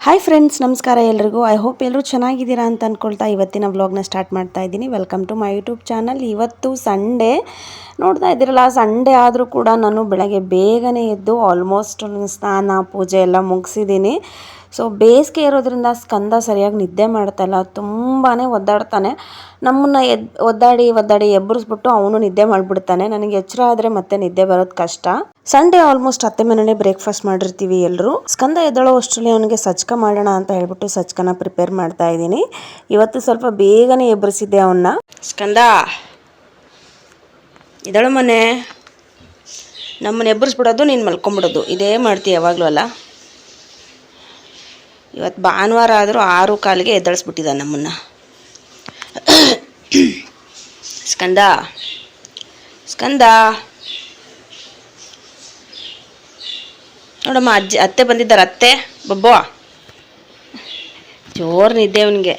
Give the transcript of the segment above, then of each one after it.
Hi friends, ನಮಸ್ಕಾರ ಎಲ್ರಿಗೂ. I hope ಎಲ್ಲರೂ ಚೆನ್ನಾಗಿದ್ದೀರಾ ಅಂತ ಅಂದ್ಕೊಳ್ತಾ ಇವತ್ತಿನ ವ್ಲಾಗ್ನ ಸ್ಟಾರ್ಟ್ ಮಾಡ್ತಾ ಇದ್ದೀನಿ. Welcome to my YouTube channel. ಇವತ್ತು ಸಂಡೇ ನೋಡ್ತಾ ಇದ್ದೀರಲ್ಲ, ಸಂಡೇ ಆದರೂ ಕೂಡ ನಾನು ಬೆಳಗ್ಗೆ ಬೇಗನೆ ಎದ್ದು ಆಲ್ಮೋಸ್ಟ್ ಸ್ನಾನ ಪೂಜೆ ಎಲ್ಲ ಮುಗಿಸಿದ್ದೀನಿ. ಸೊ ಬೇಸಿಗೆ ಇರೋದ್ರಿಂದ ಸ್ಕಂದ ಸರಿಯಾಗಿ ನಿದ್ದೆ ಮಾಡ್ತಾಯಿಲ್ಲ, ತುಂಬಾ ಒದ್ದಾಡ್ತಾನೆ. ನಮ್ಮನ್ನು ಒದ್ದಾಡಿ ಎಬ್ಬರಿಸ್ಬಿಟ್ಟು ಅವನು ನಿದ್ದೆ ಮಾಡಿಬಿಡ್ತಾನೆ. ನನಗೆ ಎಚ್ಚರ ಆದರೆ ಮತ್ತೆ ನಿದ್ದೆ ಬರೋದು ಕಷ್ಟ. ಸಂಡೇ ಆಲ್ಮೋಸ್ಟ್ ಅತ್ತೆ ಮನೆಯಲ್ಲೇ ಬ್ರೇಕ್ಫಾಸ್ಟ್ ಮಾಡಿರ್ತೀವಿ ಎಲ್ಲರೂ. ಸ್ಕಂದ ಎದ್ದಳೋ ಅಷ್ಟರಲ್ಲಿ ಅವನಿಗೆ ಸಜ್ಕ ಮಾಡೋಣ ಅಂತ ಹೇಳ್ಬಿಟ್ಟು ಸಜ್ಕನ ಪ್ರಿಪೇರ್ ಮಾಡ್ತಾ ಇದ್ದೀನಿ. ಇವತ್ತು ಸ್ವಲ್ಪ ಬೇಗನೆ ಎಬ್ಬರಿಸಿದ್ದೆ ಅವನ್ನ. ಸ್ಕಂದ ಇದಳು ಮನೆ, ನಮ್ಮನ್ನ ಎಬ್ಬರಿಸ್ಬಿಡೋದು, ನೀನು ಮಲ್ಕೊಂಬಿಡೋದು, ಇದೇ ಮಾಡ್ತೀವಿ ಯಾವಾಗಲೂ ಅಲ್ಲ. ಇವತ್ತು ಭಾನುವಾರ ಆದರೂ 6:15ಗೆ ಎದ್ದಳಿಸ್ಬಿಟ್ಟಿದ್ದ ನಮ್ಮನ್ನು. ಸ್ಕಂದ ಸ್ಕಂದ ನೋಡಮ್ಮ, ಅತ್ತೆ ಬಂದಿದ್ದಾರೆ. ಅತ್ತೆ ಬಬ್ಬೋ, ಜೋರು ನಿದ್ದೆ ಅವನಿಗೆ.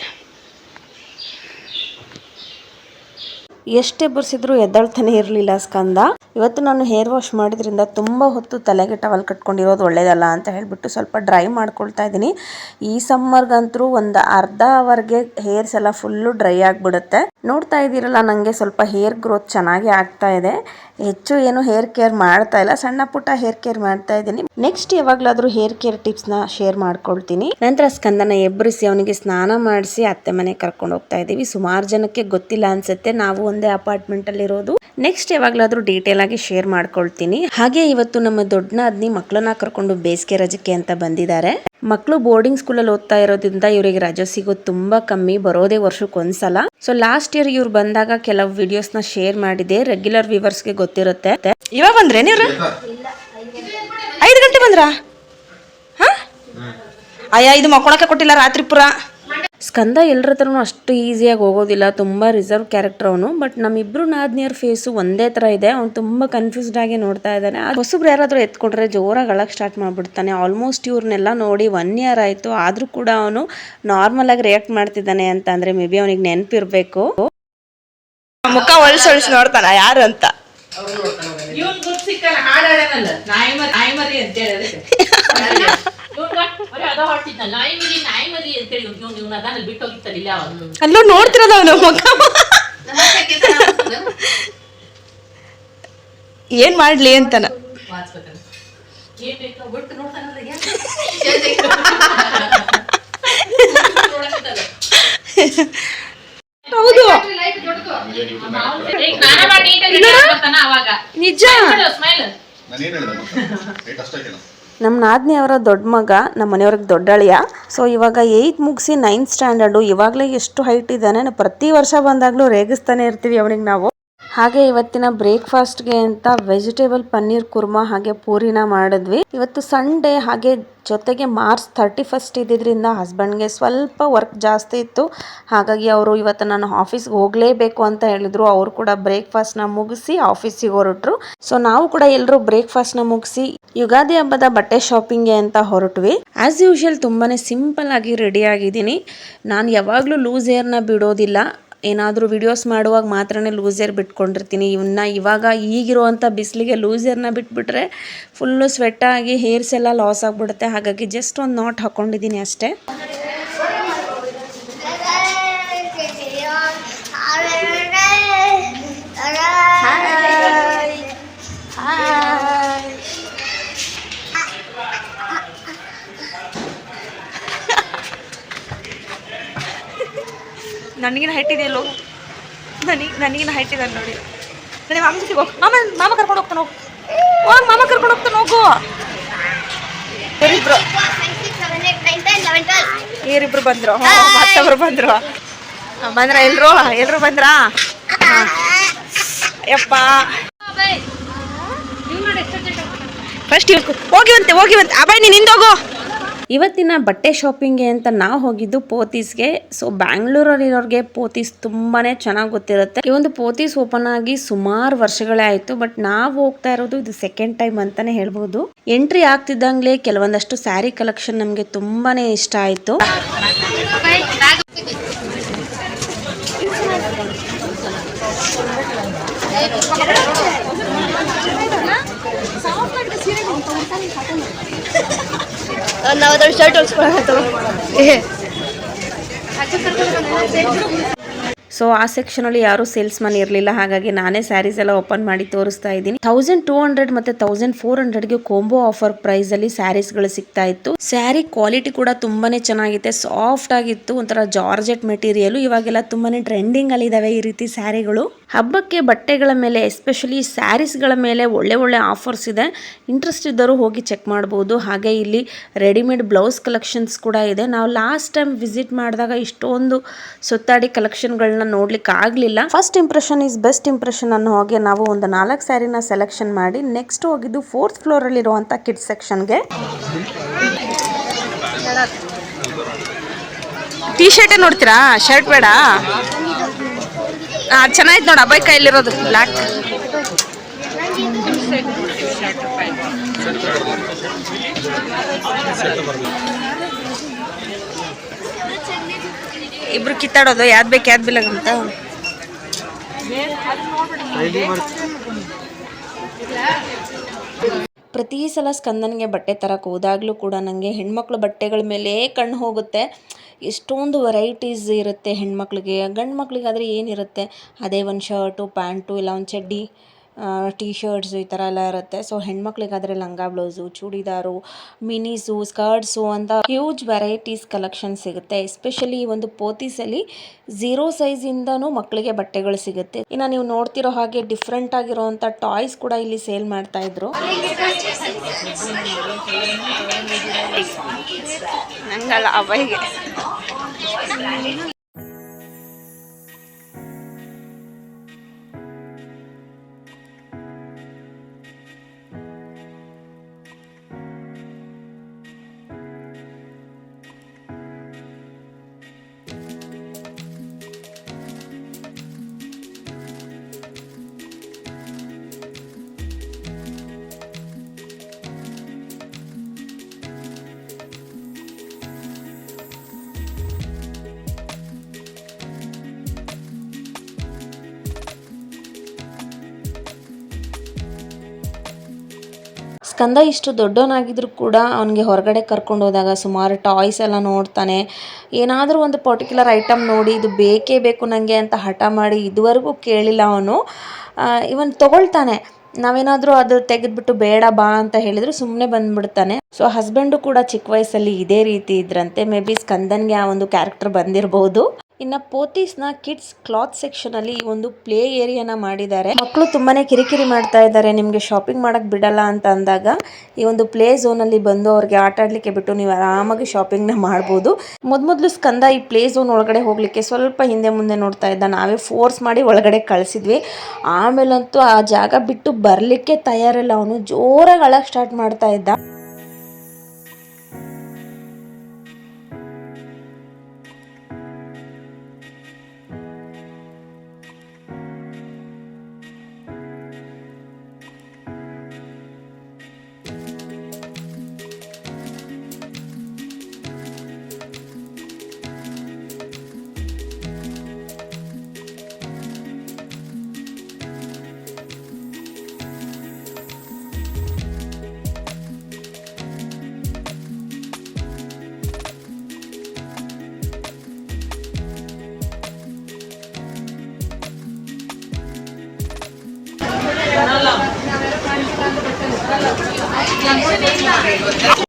ಎಷ್ಟೇ ಬರ್ಸಿದ್ರು ಎದ್ದಾಳ್ತಾನೆ ಇರಲಿಲ್ಲ ಸ್ಕಂದ. ಇವತ್ತು ನಾನು ಹೇರ್ ವಾಶ್ ಮಾಡಿದ್ರಿಂದ ತುಂಬ ಹೊತ್ತು ತಲೆಗೆ ಟವಲ್ ಕಟ್ಕೊಂಡಿರೋದು ಒಳ್ಳೇದಲ್ಲ ಅಂತ ಹೇಳ್ಬಿಟ್ಟು ಸ್ವಲ್ಪ ಡ್ರೈ ಮಾಡ್ಕೊಳ್ತಾ ಇದ್ದೀನಿ. ಈ ಸಮ್ಮರ್ಗಂತೂ ಒಂದು ಅರ್ಧ ಅವರ್ಗೆ ಹೇರ್ಸ್ ಎಲ್ಲ ಫುಲ್ಲು ಡ್ರೈ ಆಗಿಬಿಡುತ್ತೆ. ನೋಡ್ತಾ ಇದ್ದೀರಲ್ಲ, ನನಗೆ ಸ್ವಲ್ಪ ಹೇರ್ ಗ್ರೋತ್ ಚೆನ್ನಾಗಿ ಆಗ್ತಾ ಇದೆ. ಹೆಚ್ಚು ಏನು ಹೇರ್ ಕೇರ್ ಮಾಡ್ತಾ ಇಲ್ಲ, ಸಣ್ಣ ಪುಟ್ಟ ಹೇರ್ ಕೇರ್ ಮಾಡ್ತಾ ಇದ್ದೀನಿ. ನೆಕ್ಸ್ಟ್ ಯಾವಾಗಲಾದರೂ ಹೇರ್ ಕೇರ್ ಟಿಪ್ಸ್ನ ಶೇರ್ ಮಾಡ್ಕೊಳ್ತೀನಿ. ನಂತರ ಸ್ಕಂದನ ಎಬ್ಬರಿಸಿ ಅವನಿಗೆ ಸ್ನಾನ ಮಾಡಿಸಿ ಅತ್ತೆ ಮನೆ ಕರ್ಕೊಂಡು ಹೋಗ್ತಾ ಇದ್ದೀವಿ. ಸುಮಾರು ಜನಕ್ಕೆ ಗೊತ್ತಿಲ್ಲ ಅನ್ಸುತ್ತೆ, ನಾವು ಒಂದೇ ಅಪಾರ್ಟ್ಮೆಂಟ್ ಅಲ್ಲಿ ಇರೋದು. ನೆಕ್ಸ್ಟ್ ಯಾವಾಗಲಾದರೂ ಡೀಟೇಲ್ ಆಗಿ ಶೇರ್ ಮಾಡ್ಕೊಳ್ತೀನಿ. ಹಾಗೆ ಇವತ್ತು ನಮ್ಮ ದೊಡ್ಡ ನಾದ್ನಿ ಮಕ್ಕಳನ್ನ ಕರ್ಕೊಂಡು ಬೇಸಿಗೆ ರಜಕ್ಕೆ ಅಂತ ಬಂದಿದ್ದಾರೆ. ಮಕ್ಕಳು ಬೋರ್ಡಿಂಗ್ ಸ್ಕೂಲಲ್ಲಿ ಓದ್ತಾ ಇರೋದ್ರಿಂದ ಇವರಿಗೆ ರಜೆ ಸಿಗೋದು ತುಂಬಾ ಕಮ್ಮಿ, ಬರೋದೇ ವರ್ಷಕ್ಕೊಂದ್ಸಲ. ಸೊ ಲಾಸ್ಟ್ ಇಯರ್ ಇವ್ರು ಬಂದಾಗ ಕೆಲವು ವಿಡಿಯೋಸ್ನ ಶೇರ್ ಮಾಡಿದೆ, ರೆಗ್ಯುಲರ್ ವ್ಯೂವರ್ಸ್ಗೆ ಗೊತ್ತಿರುತ್ತೆ. ಇವಾಗ ಬಂದ್ರೆ ನೀವು 5 ಗಂಟೆ ಬಂದ್ರಾ? ಅಯ್ಯ, ಇದು ಮಕ್ಕೊಳಕ್ಕೆ ಕೊಟ್ಟಿಲ್ಲ ರಾತ್ರಿ ಪುರ. ಸ್ಕಂದ ಎಲ್ಲರ ಹತ್ರನೂ ಅಷ್ಟು ಈಸಿಯಾಗಿ ಹೋಗೋದಿಲ್ಲ, ತುಂಬ ರಿಸರ್ವ್ ಕ್ಯಾರೆಕ್ಟರ್ ಅವನು. ಬಟ್ ನಮ್ಮಿಬ್ರು ನಾದ್ನಿಯರ್ ಫೇಸು ಒಂದೇ ಥರ ಇದೆ. ಅವ್ನು ತುಂಬ ಕನ್ಫ್ಯೂಸ್ಡ್ ಆಗಿ ನೋಡ್ತಾ ಇದ್ದಾನೆ. ಹೊಸಬ್ರು ಯಾರಾದರೂ ಎತ್ಕೊಂಡ್ರೆ ಜೋರಾಗಿ ಅಳಕ್ಕೆ ಸ್ಟಾರ್ಟ್ ಮಾಡಿಬಿಡ್ತಾನೆ. ಆಲ್ಮೋಸ್ಟ್ ಇವ್ರನ್ನೆಲ್ಲ ನೋಡಿ 1 ಇಯರ್ ಆಯಿತು, ಆದರೂ ಕೂಡ ಅವನು ನಾರ್ಮಲ್ ಆಗಿ ರಿಯಾಕ್ಟ್ ಮಾಡ್ತಿದ್ದಾನೆ ಅಂತ ಅಂದರೆ ಮೇ ಬಿ ಅವನಿಗೆ ನೆನಪಿರಬೇಕು. ಮುಖ ಹೊಲ್ಸೊಳ್ಸಿ ನೋಡ್ತಾನೆ ಯಾರು ಅಂತ. ಅಲ್ಲೂ ನೋಡ್ತಿರೋದು ಅವನು ಮುಖ. ಏನ್ ಮಾಡ್ಲಿ ಅಂತಾನ. ಹೌದು, ನಿಜ. ನಮ್ಮ ನಾದ್ನಿ ಅವರ ದೊಡ್ಡ ಮಗ, ನಮ್ಮ ಮನೆಯವ್ರಿಗೆ ದೊಡ್ಡಳಿಯ. ಸೊ ಇವಾಗ 8th ಮುಗಿಸಿ 9th ಸ್ಟ್ಯಾಂಡರ್ಡು. ಇವಾಗಲೇ ಎಷ್ಟು ಹೈಟ್ ಇದ್ದಾನೆ. ಪ್ರತಿ ವರ್ಷ ಬಂದಾಗಲೂ ರೇಗಿಸ್ತಾನೆ ಇರ್ತೀವಿ ಅವನಿಗೆ ನಾವು. ಹಾಗೆ ಇವತ್ತಿನ ಬ್ರೇಕ್ಫಾಸ್ಟ್ಗೆ ಅಂತ ವೆಜಿಟೇಬಲ್ ಪನ್ನೀರ್ ಕುರ್ಮಾ ಹಾಗೆ ಪೂರಿನ ಮಾಡಿದ್ವಿ. ಇವತ್ತು ಸಂಡೇ, ಹಾಗೆ ಜೊತೆಗೆ March 31 ಇದ್ದಿದ್ದರಿಂದ ಹಸ್ಬೆಂಡ್ಗೆ ಸ್ವಲ್ಪ ವರ್ಕ್ ಜಾಸ್ತಿ ಇತ್ತು. ಹಾಗಾಗಿ ಅವರು ಇವತ್ತು ನಾನು ಆಫೀಸ್ಗೆ ಹೋಗಲೇಬೇಕು ಅಂತ ಹೇಳಿದ್ರು. ಅವರು ಕೂಡ ಬ್ರೇಕ್ಫಾಸ್ಟ್ನ ಮುಗಿಸಿ ಆಫೀಸಿಗೆ ಹೊರಟರು. ಸೊ ನಾವು ಕೂಡ ಎಲ್ಲರೂ ಬ್ರೇಕ್ಫಾಸ್ಟ್ನ ಮುಗಿಸಿ ಯುಗಾದಿ ಹಬ್ಬದ ಬಟ್ಟೆ ಶಾಪಿಂಗ್ಗೆ ಅಂತ ಹೊರಟ್ವಿ. ಆ್ಯಸ್ ಯೂಶುವಲ್ ತುಂಬಾ ಸಿಂಪಲ್ ಆಗಿ ರೆಡಿ ಆಗಿದ್ದೀನಿ. ನಾನು ಯಾವಾಗಲೂ ಲೂಸ್ ಹೇರ್ನ ಬಿಡೋದಿಲ್ಲ. ಏನಾದರೂ ವಿಡಿಯೋಸ್ ಮಾಡುವಾಗ ಮಾತ್ರನೇ ಲೂಸ್ ಹೇರ್ ಬಿಟ್ಕೊಂಡಿರ್ತೀನಿ. ಇವಾಗ ಈಗಿರುವಂಥ ಬಿಸಿಲಿಗೆ ಲೂಸ್ ಹೇರ್ನ ಬಿಟ್ಬಿಟ್ರೆ ಫುಲ್ಲು ಸ್ವೆಟ್ಟಾಗಿ ಹೇರ್ಸ್ ಎಲ್ಲ ಲಾಸ್ ಆಗಿಬಿಡುತ್ತೆ. ಹಾಗಾಗಿ ಜಸ್ಟ್ ಒಂದು ನಾಟ್ ಹಾಕ್ಕೊಂಡಿದ್ದೀನಿ ಅಷ್ಟೇ. ನನಗಿನ ಹೈಟ್ ಇದೆಯಲ್ಲೋ, ನನಗಿನ ಹೈಟ್ ಇದೆ ನೋಡಿ. ನನಗೆ ಮಾಮ ಜೊತೆಗೆ ಹೋಗಿ, ಮಾಮ ಕರ್ಕೊಂಡು ಹೋಗ್ತಾನೆ. ಹೋಗಿ ಮಾಮ ಕರ್ಕೊಂಡು ಹೋಗ್ತಾನೆ, ಹೋಗು. ಇವರಿಬ್ರು ಬಂದರು, ಮತ್ತೊಬ್ರು ಬಂದರು. ಬಂದ್ರ ಎಲ್ರು ಬಂದ್ರಾ? ಯಪ್ಪ, ಫಸ್ಟ್ ಹೋಗಿವಂತೆ. ಅಬ್ಬಾಯ್, ನೀನು ಹಿಂದೋಗು. ಇವತ್ತಿನ ಬಟ್ಟೆ ಶಾಪಿಂಗ್ಗೆ ಅಂತ ನಾವು ಹೋಗಿದ್ದು ಪೋತೀಸ್ಗೆ. ಸೊ ಬ್ಯಾಂಗ್ಳೂರಲ್ಲಿರೋರಿಗೆ ಪೋತೀಸ್ ತುಂಬಾ ಚೆನ್ನಾಗಿ ಗೊತ್ತಿರುತ್ತೆ. ಈ ಒಂದು ಪೋತೀಸ್ ಓಪನ್ ಆಗಿ ಸುಮಾರು ವರ್ಷಗಳೇ ಆಯಿತು. ಬಟ್ ನಾವು ಹೋಗ್ತಾ ಇರೋದು ಇದು ಸೆಕೆಂಡ್ ಟೈಮ್ ಅಂತಲೇ ಹೇಳ್ಬೋದು. ಎಂಟ್ರಿ ಆಗ್ತಿದ್ದಂಗ್ಲೇ ಕೆಲವೊಂದಷ್ಟು ಸ್ಯಾರಿ ಕಲೆಕ್ಷನ್ ನಮಗೆ ತುಂಬಾ ಇಷ್ಟ ಆಯಿತು. ನಾವು ಅದರ ಶರ್ಟ್ ಹೊಲ್ಸ್ಕೊಳತ್ತವ. ಸೊ ಆ ಸೆಕ್ಷನಲ್ಲಿ ಯಾರೂ ಸೇಲ್ಸ್ಮನ್ ಇರಲಿಲ್ಲ, ಹಾಗಾಗಿ ನಾನೇ ಸ್ಯಾರೀಸ್ ಎಲ್ಲ ಓಪನ್ ಮಾಡಿ ತೋರಿಸ್ತಾ ಇದ್ದೀನಿ. 1200 ಮತ್ತೆ 1400ಗೆ ಕಾಂಬೋ ಆಫರ್ ಪ್ರೈಸ್ ಅಲ್ಲಿ ಸ್ಯಾರೀಸ್ಗಳು ಸಿಗ್ತಾ ಇತ್ತು. ಸ್ಯಾರಿ ಕ್ವಾಲಿಟಿ ಕೂಡ ತುಂಬಾನೇ ಚೆನ್ನಾಗಿತ್ತು, ಸಾಫ್ಟ್ ಆಗಿತ್ತು, ಒಂಥರ ಜಾರ್ಜೆಟ್ ಮೆಟೀರಿಯಲ್. ಇವಾಗೆಲ್ಲ ತುಂಬಾನೇ ಟ್ರೆಂಡಿಂಗ್ ಅಲ್ಲಿ ಇದಾವೆ ಈ ರೀತಿ ಸ್ಯಾರಿಗಳು. ಹಬ್ಬಕ್ಕೆ ಬಟ್ಟೆಗಳ ಮೇಲೆ ಎಸ್ಪೆಷಲಿ ಸ್ಯಾರೀಸ್ಗಳ ಮೇಲೆ ಒಳ್ಳೆ ಒಳ್ಳೆ ಆಫರ್ಸ್ ಇದೆ. ಇಂಟ್ರೆಸ್ಟ್ ಇದ್ದರೂ ಹೋಗಿ ಚೆಕ್ ಮಾಡಬಹುದು. ಹಾಗೆ ಇಲ್ಲಿ ರೆಡಿಮೇಡ್ ಬ್ಲೌಸ್ ಕಲೆಕ್ಷನ್ಸ್ ಕೂಡ ಇದೆ. ನಾವು ಲಾಸ್ಟ್ ಟೈಮ್ ವಿಸಿಟ್ ಮಾಡಿದಾಗ ಇಷ್ಟೊಂದು ಸುತ್ತಾಡಿ ಕಲೆಕ್ಷನ್ಗಳನ್ನ ನೋಡ್ಲಿಕ್ಕೆ ಆಗಲಿಲ್ಲ. First impression is best impression ಅನ್ನೋ ಹಾಗೆ ನಾವು ಒಂದು 4 ಸ್ಯಾರಿನ ಸೆಲೆಕ್ಷನ್ ಮಾಡಿ ನೆಕ್ಸ್ಟ್ ಹೋಗಿದ್ದು 4th ಫ್ಲೋರ್ ಅಲ್ಲಿ ಇರುವಂತ ಕಿಡ್ಸ್ ಸೆಕ್ಷನ್ಗೆ. ಟೀ ಶರ್ಟ್ ನೋಡ್ತೀರಾ? ಶರ್ಟ್ ಬೇಡ, ಚೆನ್ನಾಯ್ತು ನೋಡ. ಅಬ್ಬಾಯಿ ಕೈಲಿರೋದು ಬ್ಲ್ಯಾಕ್. ಇಬ್ರು ಕಿತ್ತಾಡೋದು ಯಾವ್ದು ಬೇಕು ಯಾವ್ದು ಬಿಲ್ಲ ಅಂತ. ಪ್ರತಿ ಸಲ ಸ್ಕಂದನಿಗೆ ಬಟ್ಟೆ ತರಕ್ಕೆ ಹೋದಾಗಲೂ ಕೂಡ ನನಗೆ ಹೆಣ್ಮಕ್ಳು ಬಟ್ಟೆಗಳ ಮೇಲೆ ಕಣ್ಣು ಹೋಗುತ್ತೆ. ಎಷ್ಟೊಂದು ವೆರೈಟೀಸ್ ಇರುತ್ತೆ ಹೆಣ್ಮಕ್ಳಿಗೆ. ಗಂಡು ಮಕ್ಳಿಗಾದರೆ ಏನಿರುತ್ತೆ, ಅದೇ ಒಂದು ಶರ್ಟು ಪ್ಯಾಂಟು ಇಲ್ಲ ಒಂದು ಚಡ್ಡಿ, ಟೀ ಶರ್ಟ್ಸು ಈ ಥರ ಎಲ್ಲ ಇರುತ್ತೆ. ಸೊ ಹೆಣ್ಮಕ್ಳಿಗಾದರೆ ಲಂಗ ಬ್ಲೌಸು, ಚೂಡಿದಾರು, ಮಿನೀಸು, ಸ್ಕರ್ಟ್ಸು ಅಂತ ಹ್ಯೂಜ್ ವೆರೈಟೀಸ್ ಕಲೆಕ್ಷನ್ ಸಿಗುತ್ತೆ. ಎಸ್ಪೆಷಲಿ ಈ ಒಂದು ಪೋತೀಸಲ್ಲಿ 0 ಸೈಜಿಂದನೂ ಮಕ್ಕಳಿಗೆ ಬಟ್ಟೆಗಳು ಸಿಗುತ್ತೆ. ಇನ್ನು ನೀವು ನೋಡ್ತಿರೋ ಹಾಗೆ ಡಿಫ್ರೆಂಟ್ ಆಗಿರೋವಂಥ ಟಾಯ್ಸ್ ಕೂಡ ಇಲ್ಲಿ ಸೇಲ್ ಮಾಡ್ತಾ ಇದ್ರು. ನಂಗಲ್ಲ ಅವರಿಗೆ. ಸ್ಕಂದ ಇಷ್ಟು ದೊಡ್ಡವನಾಗಿದ್ರು ಕೂಡ ಅವನಿಗೆ ಹೊರಗಡೆ ಕರ್ಕೊಂಡು ಹೋದಾಗ ಸುಮಾರು ಟಾಯ್ಸ್ ಎಲ್ಲ ನೋಡ್ತಾನೆ. ಏನಾದರೂ ಒಂದು ಪರ್ಟಿಕ್ಯುಲರ್ ಐಟಮ್ ನೋಡಿ ಇದು ಬೇಕೇ ಬೇಕು ನನಗೆ ಅಂತ ಹಠ ಮಾಡಿ ಇದುವರೆಗೂ ಕೇಳಿಲ್ಲ ಅವನು. ಇವನ್ ತೊಗೊಳ್ತಾನೆ. ನಾವೇನಾದರೂ ಅದು ತೆಗೆದ್ಬಿಟ್ಟು ಬೇಡ ಬಾ ಅಂತ ಹೇಳಿದ್ರು ಸುಮ್ಮನೆ ಬಂದ್ಬಿಡ್ತಾನೆ. ಸೊ ಹಸ್ಬೆಂಡು ಕೂಡ ಚಿಕ್ಕ ವಯಸ್ಸಲ್ಲಿ ಇದೇ ರೀತಿ ಇದ್ರಂತೆ. ಮೇ ಬಿ ಸ್ಕಂದನ್ಗೆ ಆ ಒಂದು ಕ್ಯಾರೆಕ್ಟರ್ ಬಂದಿರಬಹುದು. ಇನ್ನು ಪೋತೀಸ್ನ ಕಿಡ್ಸ್ ಕ್ಲಾತ್ ಸೆಕ್ಷನ್ ಅಲ್ಲಿ ಒಂದು ಪ್ಲೇ ಏರಿಯಾನ ಮಾಡಿದ್ದಾರೆ. ಮಕ್ಕಳು ತುಂಬಾನೇ ಕಿರಿಕಿರಿ ಮಾಡ್ತಾ ಇದ್ದಾರೆ, ನಿಮ್ಗೆ ಶಾಪಿಂಗ್ ಮಾಡಕ್ ಬಿಡಲ್ಲ ಅಂತ ಅಂದಾಗ ಈ ಒಂದು ಪ್ಲೇ ಝೋನ್ ಅಲ್ಲಿ ಬಂದು ಅವ್ರಿಗೆ ಆಟ ಆಡ್ಲಿಕ್ಕೆ ಬಿಟ್ಟು ನೀವು ಆರಾಮಾಗಿ ಶಾಪಿಂಗ್ ನ ಮಾಡಬಹುದು. ಮೊದಲು ಸ್ಕಂದ ಈ ಪ್ಲೇ ಝೋನ್ ಒಳಗಡೆ ಹೋಗ್ಲಿಕ್ಕೆ ಸ್ವಲ್ಪ ಹಿಂದೆ ಮುಂದೆ ನೋಡ್ತಾ ಇದ್ದ. ನಾವೇ ಫೋರ್ಸ್ ಮಾಡಿ ಒಳಗಡೆ ಕಳಿಸಿದ್ವಿ. ಆಮೇಲಂತೂ ಆ ಜಾಗ ಬಿಟ್ಟು ಬರ್ಲಿಕ್ಕೆ ತಯಾರಿಲ್ಲ. ಅವನು ಜೋರಾಗಿ ಅಳಕ್ ಸ್ಟಾರ್ಟ್ ಮಾಡ್ತಾ ಇದ್ದ.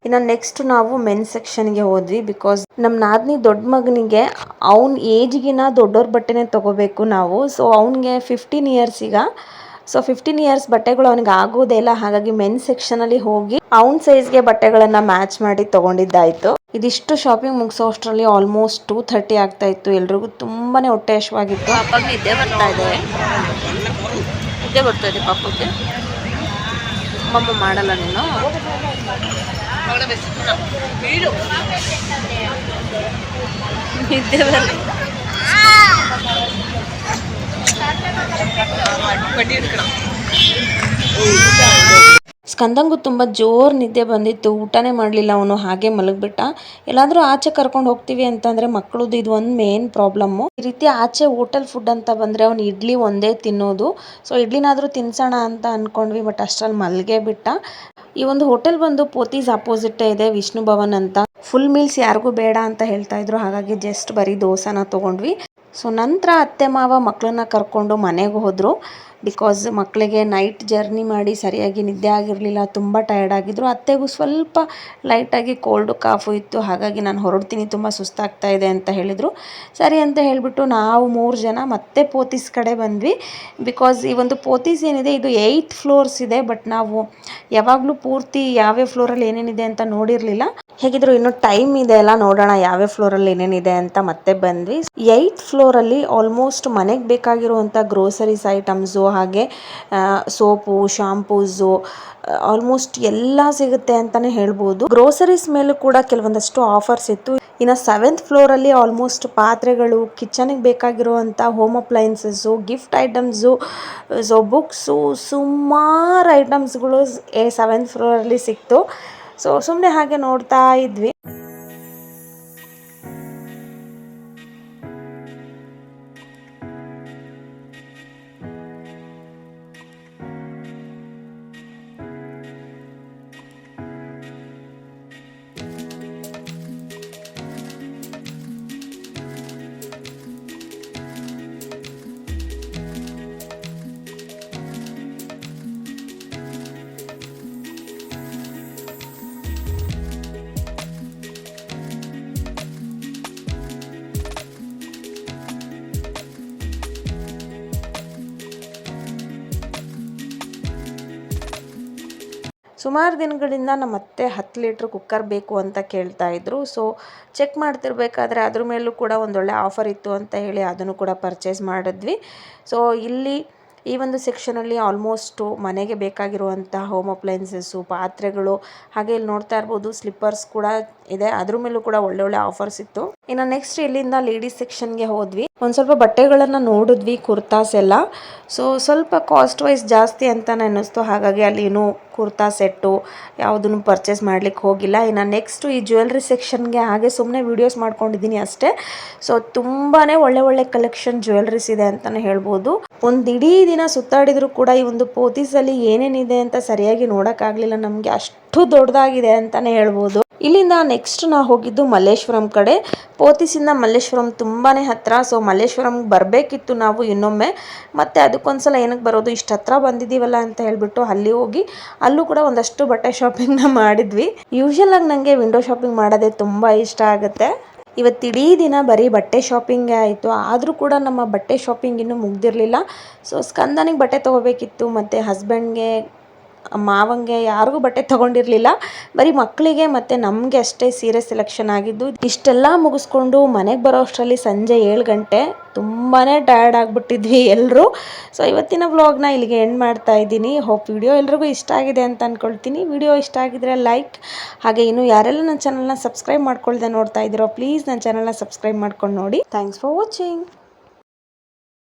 ಇನ್ನು ನೆಕ್ಸ್ಟ್ ನಾವು ಮೆನ್ ಸೆಕ್ಷನ್ಗೆ ಹೋದ್ವಿ. ಬಿಕಾಸ್ ನಮ್ಮ ನಾದ್ನಿ ದೊಡ್ಡ ಮಗನಿಗೆ ಅವ್ನ ಏಜ್ಗಿನ ದೊಡ್ಡವ್ರ ಬಟ್ಟೆನೇ ತಗೋಬೇಕು ನಾವು. ಸೊ ಅವನಿಗೆ 15 ಇಯರ್ಸ್ ಈಗ. ಸೊ 15 ಇಯರ್ಸ್ ಬಟ್ಟೆಗಳು ಅವನಿಗೆ ಆಗೋದೇ ಇಲ್ಲ. ಹಾಗಾಗಿ ಮೆನ್ ಸೆಕ್ಷನ್ ಅಲ್ಲಿ ಹೋಗಿ ಅವನ ಸೈಜ್ಗೆ ಬಟ್ಟೆಗಳನ್ನ ಮ್ಯಾಚ್ ಮಾಡಿ ತಗೊಂಡಿದ್ದಾಯ್ತು. ಇದಿಷ್ಟು ಶಾಪಿಂಗ್ ಮುಗಿಸೋ ಅಷ್ಟರಲ್ಲಿ ಆಲ್ಮೋಸ್ಟ್ 2:30 ಆಗ್ತಾ ಇತ್ತು. ಎಲ್ರಿಗೂ ತುಂಬಾನೇ ಹೊಟ್ಟೆ ಹಸಿವಾಗಿತ್ತು. ಪಾಪಗೆ ನಿದ್ದೆ ಬರ್ತಾ ಇದೆ ಪಾಪಕ್ಕೆ. ಮಮ್ಮ ಮಾಡಲ್ಲ ನೀನು? ನಿದ್ದೆ ಸ್ಕಂದಂಗೂ ತುಂಬ ಜೋರು ನಿದ್ದೆ ಬಂದಿತ್ತು, ಊಟನೇ ಮಾಡಲಿಲ್ಲ ಅವನು, ಹಾಗೆ ಮಲಗಿಬಿಟ್ಟ. ಎಲ್ಲಾದರೂ ಆಚೆ ಕರ್ಕೊಂಡು ಹೋಗ್ತೀವಿ ಅಂತಂದರೆ ಮಕ್ಕಳದ್ದು ಇದು ಒಂದು ಮೇನ್ ಪ್ರಾಬ್ಲಮ್ಮು. ಈ ರೀತಿ ಆಚೆ ಹೋಟೆಲ್ ಫುಡ್ ಅಂತ ಬಂದರೆ ಅವ್ನು ಇಡ್ಲಿ ಒಂದೇ ತಿನ್ನೋದು. ಸೊ ಇಡ್ಲಿನಾದರೂ ತಿನ್ಸೋಣ ಅಂತ ಅಂದ್ಕೊಂಡ್ವಿ, ಬಟ್ ಅಷ್ಟರಲ್ಲಿ ಮಲ್ಗೇ ಬಿಟ್ಟ. ಈ ಒಂದು ಹೋಟೆಲ್ ಬಂದು ಪೋತೀಸ್ ಅಪೋಸಿಟೇ ಇದೆ, ವಿಷ್ಣು ಭವನ್ ಅಂತ. ಫುಲ್ ಮೀಲ್ಸ್ ಯಾರಿಗೂ ಬೇಡ ಅಂತ ಹೇಳ್ತಾ ಇದ್ರು, ಹಾಗಾಗಿ ಜಸ್ಟ್ ಬರೀ ದೋಸೆನ ತೊಗೊಂಡ್ವಿ. ಸೊ ನಂತರ ಅತ್ತೆ ಮಾವ ಮಕ್ಕಳನ್ನ ಕರ್ಕೊಂಡು ಮನೆಗೆ ಹೋದರು. ಬಿಕಾಸ್ ಮಕ್ಕಳಿಗೆ ನೈಟ್ ಜರ್ನಿ ಮಾಡಿ ಸರಿಯಾಗಿ ನಿದ್ದೆ ಆಗಿರಲಿಲ್ಲ, ತುಂಬ ಟಯರ್ಡ್ ಆಗಿದ್ರು. ಅತ್ತೆಗೂ ಸ್ವಲ್ಪ ಲೈಟಾಗಿ ಕೋಲ್ಡು ಕಾಫು ಇತ್ತು, ಹಾಗಾಗಿ ನಾನು ಹೊರಡ್ತೀನಿ, ತುಂಬ ಸುಸ್ತಾಗ್ತಾ ಇದೆ ಅಂತ ಹೇಳಿದರು. ಸರಿ ಅಂತ ಹೇಳಿಬಿಟ್ಟು ನಾವು 3 ಜನ ಮತ್ತೆ ಪೋತೀಸ್ ಕಡೆ ಬಂದ್ವಿ. ಬಿಕಾಸ್ ಈ ಒಂದು ಪೋತೀಸ್ ಏನಿದೆ ಇದು 8 ಫ್ಲೋರ್ಸ್ ಇದೆ, ಬಟ್ ನಾವು ಯಾವಾಗಲೂ ಪೂರ್ತಿ ಯಾವ್ಯಾವ ಫ್ಲೋರಲ್ಲಿ ಏನೇನಿದೆ ಅಂತ ನೋಡಿರಲಿಲ್ಲ. ಹೇಗಿದ್ರು ಇನ್ನೂ ಟೈಮ್ ಇದೆ ಅಲ್ಲ, ನೋಡೋಣ ಯಾವ್ಯಾವ ಫ್ಲೋರಲ್ಲಿ ಏನೇನಿದೆ ಅಂತ ಮತ್ತೆ ಬಂದ್ವಿ. 8th ಫ್ಲೋರಲ್ಲಿ ಆಲ್ಮೋಸ್ಟ್ ಮನೆಗೆ ಬೇಕಾಗಿರುವಂಥ ಗ್ರೋಸರೀಸ್ ಐಟಮ್ಸು, ಹಾಗೆ ಸೋಪು, ಶಾಂಪೂಸು, ಆಲ್ಮೋಸ್ಟ್ ಎಲ್ಲ ಸಿಗುತ್ತೆ ಅಂತಲೇ ಹೇಳ್ಬೋದು. ಗ್ರೋಸರೀಸ್ ಮೇಲೂ ಕೂಡ ಕೆಲವೊಂದಷ್ಟು ಆಫರ್ಸ್ ಇತ್ತು. ಇನ್ನು 7th ಫ್ಲೋರಲ್ಲಿ ಆಲ್ಮೋಸ್ಟ್ ಪಾತ್ರೆಗಳು, ಕಿಚನಿಗೆ ಬೇಕಾಗಿರುವಂಥ home appliances, gift items, so books, ಸುಮಾರು ಐಟಮ್ಸ್ಗಳು 7th ಫ್ಲೋರಲ್ಲಿ ಸಿಕ್ತು. ಸೊ ಸುಮ್ಮನೆ ಹಾಗೆ ನೋಡ್ತಾ ಇದ್ವಿ. ಸುಮಾರು ದಿನಗಳಿಂದ ನಮ್ಮ ಅತ್ತೆ 10 ಲೀಟ್ರ್ ಕುಕ್ಕರ್ ಬೇಕು ಅಂತ ಕೇಳ್ತಾ ಇದ್ರು. ಸೊ ಚೆಕ್ ಮಾಡ್ತಿರ್ಬೇಕಾದ್ರೆ ಅದ್ರ ಮೇಲೂ ಕೂಡ ಒಂದೊಳ್ಳೆ ಆಫರ್ ಇತ್ತು ಅಂತ ಹೇಳಿ ಅದನ್ನು ಕೂಡ ಪರ್ಚೇಸ್ ಮಾಡಿದ್ವಿ. ಸೊ ಇಲ್ಲಿ ಈ ಒಂದು ಸೆಕ್ಷನಲ್ಲಿ ಆಲ್ಮೋಸ್ಟು ಮನೆಗೆ ಬೇಕಾಗಿರುವಂಥ ಹೋಮ್ ಅಪ್ಲೈನ್ಸಸ್ಸು, ಪಾತ್ರೆಗಳು, ಹಾಗೆ ಇಲ್ಲಿ ನೋಡ್ತಾ ಇರ್ಬೋದು ಸ್ಲಿಪ್ಪರ್ಸ್ ಕೂಡ ಇದೆ, ಅದ್ರ ಮೇಲೂ ಕೂಡ ಒಳ್ಳೊಳ್ಳೆ ಆಫರ್ಸ್ ಇತ್ತು. ಇನ್ನು ನೆಕ್ಸ್ಟ್ ಇಲ್ಲಿಂದ ಲೇಡೀಸ್ ಸೆಕ್ಷನ್ಗೆ ಹೋದ್ವಿ. ಒಂದು ಸ್ವಲ್ಪ ಬಟ್ಟೆಗಳನ್ನು ನೋಡಿದ್ವಿ, ಕುರ್ತಾಸ್ ಎಲ್ಲ. ಸೊ ಸ್ವಲ್ಪ ಕಾಸ್ಟ್ ವೈಸ್ ಜಾಸ್ತಿ ಅಂತಲೇ ಅನ್ನಿಸ್ತು, ಹಾಗಾಗಿ ಅಲ್ಲಿ ಇನ್ನೂ ಕುರ್ತಾ ಸೆಟ್ಟು ಯಾವುದನ್ನು ಪರ್ಚೇಸ್ ಮಾಡ್ಲಿಕ್ಕೆ ಹೋಗಿಲ್ಲ. ಇನ್ನು ನೆಕ್ಸ್ಟು ಈ ಜ್ಯುವೆಲ್ರಿ ಸೆಕ್ಷನ್ಗೆ ಹಾಗೆ ಸುಮ್ಮನೆ ವೀಡಿಯೋಸ್ ಮಾಡ್ಕೊಂಡಿದ್ದೀನಿ ಅಷ್ಟೇ. ಸೊ ತುಂಬಾ ಒಳ್ಳೆ ಕಲೆಕ್ಷನ್ ಜ್ಯುವೆಲ್ರೀಸ್ ಇದೆ ಅಂತಲೇ ಹೇಳ್ಬೋದು. ಒಂದು ಇಡೀ ದಿನ ಸುತ್ತಾಡಿದ್ರು ಕೂಡ ಈ ಒಂದು ಪೋತೀಸಲ್ಲಿ ಏನೇನಿದೆ ಅಂತ ಸರಿಯಾಗಿ ನೋಡೋಕ್ಕಾಗಲಿಲ್ಲ ನಮಗೆ, ಅಷ್ಟು ದೊಡ್ಡದಾಗಿದೆ ಅಂತಲೇ ಹೇಳ್ಬೋದು. ಇಲ್ಲಿಂದ ನೆಕ್ಸ್ಟ್ ನಾವು ಹೋಗಿದ್ದು ಮಲ್ಲೇಶ್ವರಂ ಕಡೆ. ಪೋತೀಸಿಂದ ಮಲ್ಲೇಶ್ವರಂ ತುಂಬಾ ಹತ್ತಿರ. ಸೊ ಮಲ್ಲೇಶ್ವರಂಗೆ ಬರಬೇಕಿತ್ತು ನಾವು ಇನ್ನೊಮ್ಮೆ, ಮತ್ತು ಅದಕ್ಕೊಂದ್ಸಲ ಏನಕ್ಕೆ ಬರೋದು, ಇಷ್ಟು ಹತ್ರ ಬಂದಿದ್ದೀವಲ್ಲ ಅಂತ ಹೇಳಿಬಿಟ್ಟು ಅಲ್ಲಿ ಹೋಗಿ ಅಲ್ಲೂ ಕೂಡ ಒಂದಷ್ಟು ಬಟ್ಟೆ ಶಾಪಿಂಗ್ನ ಮಾಡಿದ್ವಿ. ಯೂಶಲಾಗಿ ನನಗೆ ವಿಂಡೋ ಶಾಪಿಂಗ್ ಮಾಡೋದೇ ತುಂಬ ಇಷ್ಟ ಆಗುತ್ತೆ. ಇವತ್ತಿಡೀ ದಿನ ಬರೀ ಬಟ್ಟೆ ಶಾಪಿಂಗೇ ಆಯಿತು. ಆದರೂ ಕೂಡ ನಮ್ಮ ಬಟ್ಟೆ ಶಾಪಿಂಗ್ ಇನ್ನೂ ಮುಗ್ದಿರಲಿಲ್ಲ. ಸೊ ಸ್ಕಂದನಿಗೆ ಬಟ್ಟೆ ತೊಗೋಬೇಕಿತ್ತು, ಮತ್ತು ಹಸ್ಬೆಂಡ್ಗೆ, ಮಾವಂಗೆ ಯಾರಿಗೂ ಬಟ್ಟೆ ತೊಗೊಂಡಿರಲಿಲ್ಲ. ಬರೀ ಮಕ್ಕಳಿಗೆ ಮತ್ತು ನಮಗೆ ಅಷ್ಟೇ ಸೀರೆ ಸೆಲೆಕ್ಷನ್ ಆಗಿದ್ದು. ಇಷ್ಟೆಲ್ಲ ಮುಗಿಸ್ಕೊಂಡು ಮನೆಗೆ ಬರೋ ಅಷ್ಟರಲ್ಲಿ ಸಂಜೆ 7 ಗಂಟೆ. ತುಂಬಾ ಟಯರ್ಡ್ ಆಗಿಬಿಟ್ಟಿದ್ವಿ ಎಲ್ಲರೂ. ಸೊ ಇವತ್ತಿನ ವ್ಲಾಗ್ನ ಇಲ್ಲಿಗೆ ಎಂಡ್ ಮಾಡ್ತಾ ಇದ್ದೀನಿ. ಹೋಪ್ ವಿಡಿಯೋ ಎಲ್ರಿಗೂ ಇಷ್ಟ ಆಗಿದೆ ಅಂತ ಅಂದ್ಕೊಳ್ತೀನಿ. ವಿಡಿಯೋ ಇಷ್ಟ ಆಗಿದ್ರೆ ಲೈಕ್, ಹಾಗೆ ಇನ್ನು ಯಾರೆಲ್ಲ ನನ್ನ ಚಾನಲ್ನ ಸಬ್ಸ್ಕ್ರೈಬ್ ಮಾಡ್ಕೊಳ್ದೆ ನೋಡ್ತಾ ಇದ್ದೀರೋ ಪ್ಲೀಸ್ ನನ್ನ ಚಾನಲ್ನ ಸಬ್ಸ್ಕ್ರೈಬ್ ಮಾಡ್ಕೊಂಡು ನೋಡಿ. Thanks for watching.